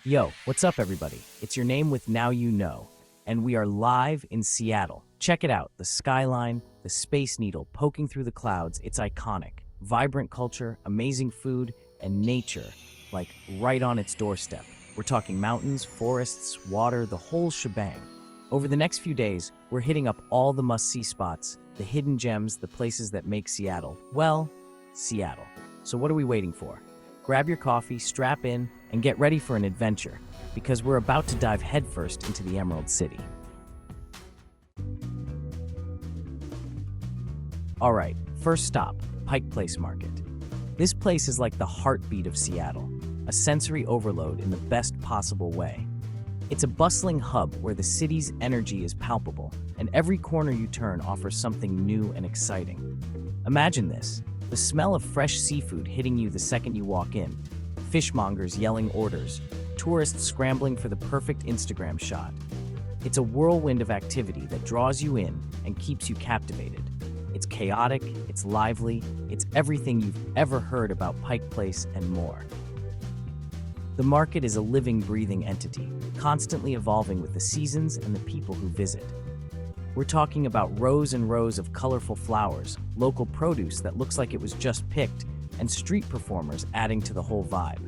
Yo, what's up, everybody? It's your name with Now You Know, and we are live in Seattle. Check it out, the skyline, the Space Needle poking through the clouds. It's iconic. Vibrant culture, amazing food, and nature, like right on its doorstep. We're talking mountains, forests, water, the whole shebang. Over the next few days, we're hitting up all the must-see spots, the hidden gems, the places that make Seattle, well, Seattle. So what are we waiting for? Grab your coffee, strap in, and get ready for an adventure, because we're about to dive headfirst into the Emerald City. All right, first stop, Pike Place Market. This place is like the heartbeat of Seattle, a sensory overload in the best possible way. It's a bustling hub where the city's energy is palpable, and every corner you turn offers something new and exciting. Imagine this. The smell of fresh seafood hitting you the second you walk in, fishmongers yelling orders, tourists scrambling for the perfect Instagram shot. It's a whirlwind of activity that draws you in and keeps you captivated. It's chaotic, it's lively, it's everything you've ever heard about Pike Place and more. The market is a living, breathing entity, constantly evolving with the seasons and the people who visit. We're talking about rows and rows of colorful flowers, local produce that looks like it was just picked, and street performers adding to the whole vibe.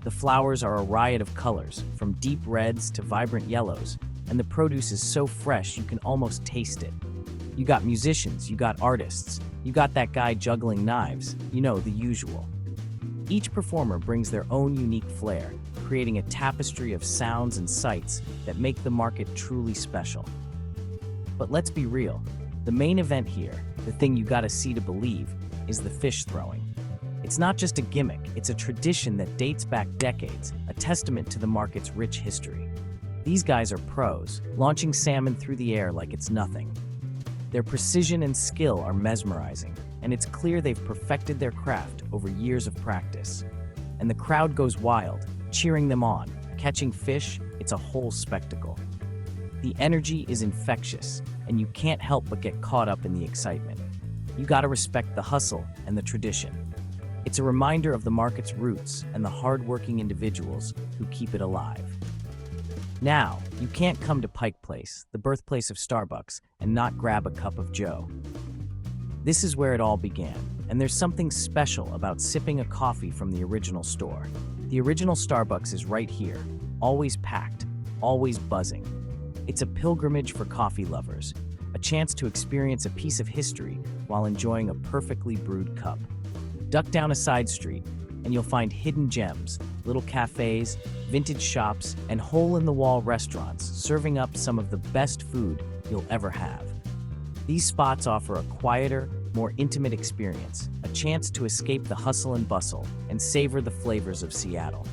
The flowers are a riot of colors, from deep reds to vibrant yellows, and the produce is so fresh you can almost taste it. You got musicians, you got artists, you got that guy juggling knives, you know, the usual. Each performer brings their own unique flair, creating a tapestry of sounds and sights that make the market truly special. But let's be real, the main event here, the thing you gotta see to believe, is the fish throwing. It's not just a gimmick, it's a tradition that dates back decades, a testament to the market's rich history. These guys are pros, launching salmon through the air like it's nothing. Their precision and skill are mesmerizing, and it's clear they've perfected their craft over years of practice. And the crowd goes wild, cheering them on. Catching fish, it's a whole spectacle. The energy is infectious, and you can't help but get caught up in the excitement. You gotta respect the hustle and the tradition. It's a reminder of the market's roots and the hard-working individuals who keep it alive. Now, you can't come to Pike Place, the birthplace of Starbucks, and not grab a cup of Joe. This is where it all began, and there's something special about sipping a coffee from the original store. The original Starbucks is right here, always packed, always buzzing. It's a pilgrimage for coffee lovers, a chance to experience a piece of history while enjoying a perfectly brewed cup. Duck down a side street, and you'll find hidden gems, little cafes, vintage shops, and hole-in-the-wall restaurants serving up some of the best food you'll ever have. These spots offer a quieter, more intimate experience, a chance to escape the hustle and bustle and savor the flavors of Seattle.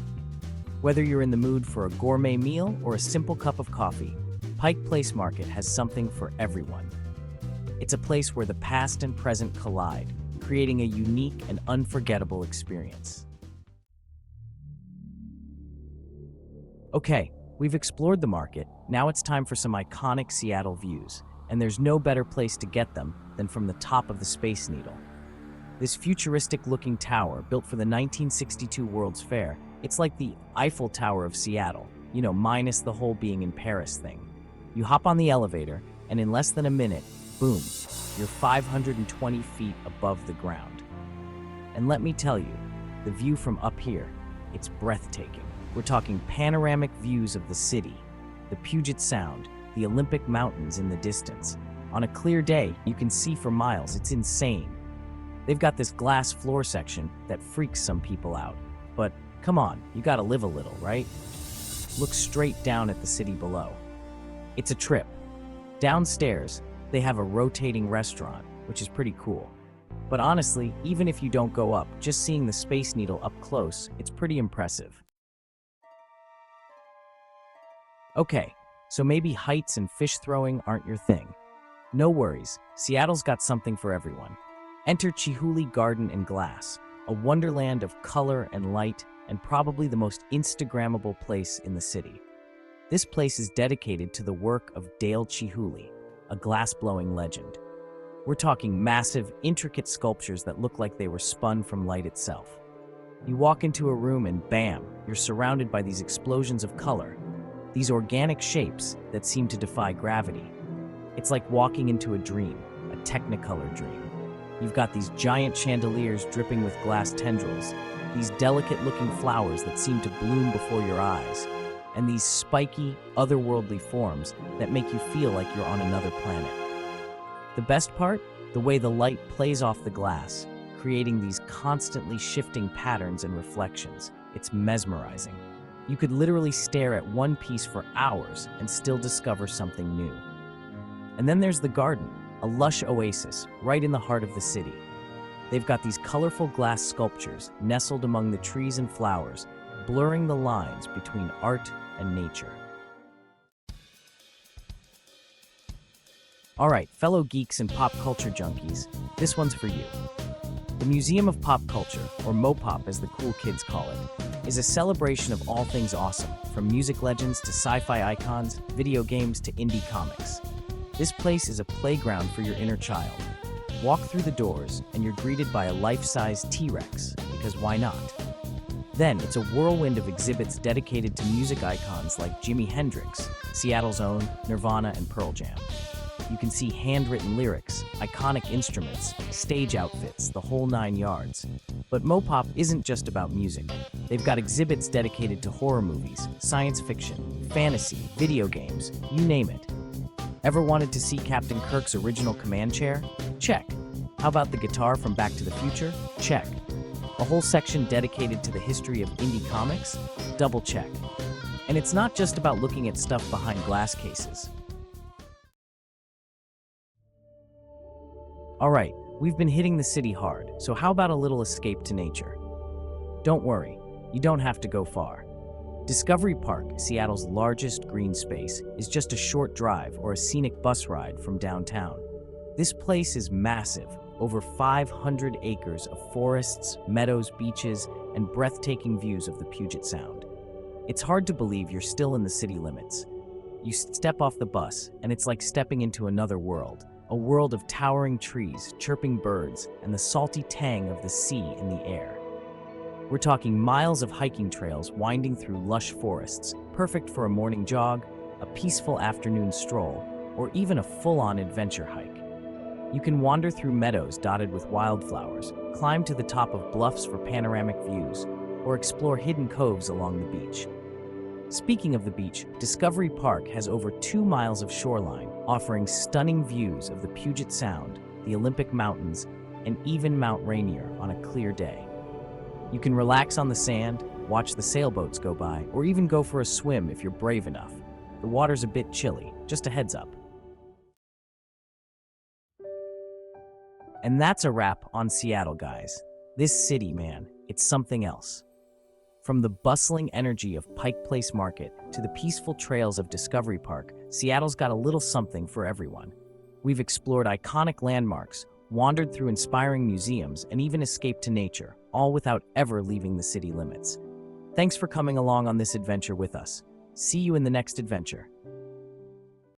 Whether you're in the mood for a gourmet meal or a simple cup of coffee, Pike Place Market has something for everyone. It's a place where the past and present collide, creating a unique and unforgettable experience. Okay, we've explored the market. Now it's time for some iconic Seattle views, and there's no better place to get them than from the top of the Space Needle. This futuristic-looking tower, built for the 1962 World's Fair, it's like the Eiffel Tower of Seattle, you know, minus the whole being in Paris thing. You hop on the elevator, and in less than a minute, boom, you're 520 feet above the ground. And let me tell you, the view from up here, it's breathtaking. We're talking panoramic views of the city, the Puget Sound, the Olympic Mountains in the distance. On a clear day, you can see for miles. It's insane. They've got this glass floor section that freaks some people out. But come on, you gotta live a little, right? Look straight down at the city below. It's a trip. Downstairs, they have a rotating restaurant, which is pretty cool. But honestly, even if you don't go up, just seeing the Space Needle up close, it's pretty impressive. Okay, so maybe heights and fish throwing aren't your thing. No worries, Seattle's got something for everyone. Enter Chihuly Garden and Glass, a wonderland of color and light, and probably the most Instagrammable place in the city. This place is dedicated to the work of Dale Chihuly, a glass-blowing legend. We're talking massive, intricate sculptures that look like they were spun from light itself. You walk into a room and bam, you're surrounded by these explosions of color, these organic shapes that seem to defy gravity. It's like walking into a dream, a technicolor dream. You've got these giant chandeliers dripping with glass tendrils, these delicate-looking flowers that seem to bloom before your eyes, and these spiky, otherworldly forms that make you feel like you're on another planet. The best part? The way the light plays off the glass, creating these constantly shifting patterns and reflections. It's mesmerizing. You could literally stare at one piece for hours and still discover something new. And then there's the garden, a lush oasis right in the heart of the city. They've got these colorful glass sculptures nestled among the trees and flowers, blurring the lines between art and nature. All right, fellow geeks and pop culture junkies, this one's for you. The Museum of Pop Culture, or MoPop as the cool kids call it, is a celebration of all things awesome, from music legends to sci-fi icons, video games to indie comics. This place is a playground for your inner child. Walk through the doors and you're greeted by a life-size T-Rex, because why not? Then it's a whirlwind of exhibits dedicated to music icons like Jimi Hendrix, Seattle's own, Nirvana, and Pearl Jam. You can see handwritten lyrics, iconic instruments, stage outfits, the whole 9 yards. But MoPop isn't just about music. They've got exhibits dedicated to horror movies, science fiction, fantasy, video games, you name it. Ever wanted to see Captain Kirk's original command chair? Check. How about the guitar from Back to the Future? Check. A whole section dedicated to the history of indie comics? Double check. And it's not just about looking at stuff behind glass cases. All right, we've been hitting the city hard, so how about a little escape to nature? Don't worry, you don't have to go far. Discovery Park, Seattle's largest green space, is just a short drive or a scenic bus ride from downtown. This place is massive, over 500 acres of forests, meadows, beaches, and breathtaking views of the Puget Sound. It's hard to believe you're still in the city limits. You step off the bus, and it's like stepping into another world, a world of towering trees, chirping birds, and the salty tang of the sea in the air. We're talking miles of hiking trails winding through lush forests, perfect for a morning jog, a peaceful afternoon stroll, or even a full-on adventure hike. You can wander through meadows dotted with wildflowers, climb to the top of bluffs for panoramic views, or explore hidden coves along the beach. Speaking of the beach, Discovery Park has over 2 miles of shoreline, offering stunning views of the Puget Sound, the Olympic Mountains, and even Mount Rainier on a clear day. You can relax on the sand, watch the sailboats go by, or even go for a swim if you're brave enough. The water's a bit chilly, just a heads up. And that's a wrap on Seattle, guys. This city, man, it's something else. From the bustling energy of Pike Place Market to the peaceful trails of Discovery Park, Seattle's got a little something for everyone. We've explored iconic landmarks, wandered through inspiring museums, and even escaped to nature, all without ever leaving the city limits. Thanks for coming along on this adventure with us. See you in the next adventure.